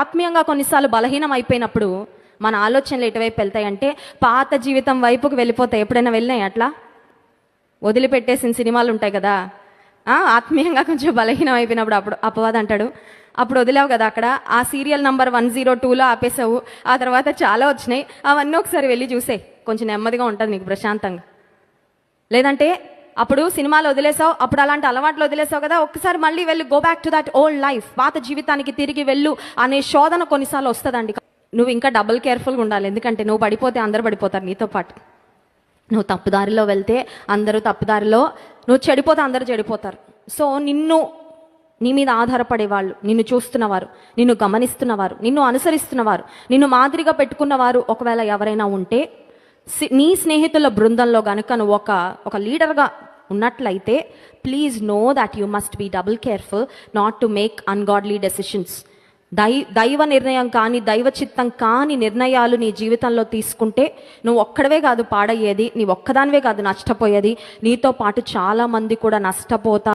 ఆత్మీయంగా కొన్నిసార్లు బలహీనం అయిపోయినప్పుడు మన ఆలోచనలు ఎటువైపు వెళ్తాయి అంటే పాత జీవితం వైపుకు వెళ్ళిపోతాయి. ఎప్పుడైనా వెళ్ళినాయి అట్లా? వదిలిపెట్టేసిన సినిమాలు ఉంటాయి కదా, ఆత్మీయంగా కొంచెం బలహీనం అయిపోయినప్పుడు అప్పుడు అపవాదం అంటాడు, అప్పుడు వదిలేవు కదా అక్కడ, ఆ సీరియల్ నంబర్ 102లో ఆపేసావు, ఆ తర్వాత చాలా వచ్చినాయి, అవన్నీ ఒకసారి వెళ్ళి చూసే, కొంచెం నెమ్మదిగా ఉంటుంది నీకు ప్రశాంతంగా. లేదంటే అప్పుడు సినిమాలు వదిలేసావు, అప్పుడు అలాంటి అలవాట్లు వదిలేసావు కదా, ఒక్కసారి మళ్ళీ వెళ్ళి go back to that old life, పాత జీవితానికి తిరిగి వెళ్ళు అనే శోధన కొన్నిసార్లు వస్తుందండి. నువ్వు ఇంకా డబుల్ కేర్ఫుల్గా ఉండాలి, ఎందుకంటే నువ్వు పడిపోతే అందరు పడిపోతారు నీతో పాటు. నువ్వు తప్పుదారిలో వెళ్తే అందరూ తప్పుదారిలో, నువ్వు చెడిపోతే అందరూ చెడిపోతారు. సో నీ మీద ఆధారపడేవాళ్ళు, నిన్ను చూస్తున్నవారు, నిన్ను గమనిస్తున్నవారు, నిన్ను అనుసరిస్తున్నవారు, నిన్ను మాదిరిగా పెట్టుకున్నవారు ఒకవేళ ఎవరైనా ఉంటే, నీ స్నేహితుల బృందంలో గనుక నువ్వు ఒక లీడర్గా ఉన్నట్లయితే, please know that you must be double careful not to make ungodly decisions. దైవ నిర్ణయం కానీ దైవ చిత్తం కాని నిర్ణయాలు నీ జీవితంలో తీసుకుంటే నువ్వు ఒక్కడవే కాదు పాడయ్యేది, నీ ఒక్కదానివే కాదు నష్టపోయేది, నీతో పాటు చాలా మంది కూడా నష్టపోతారు.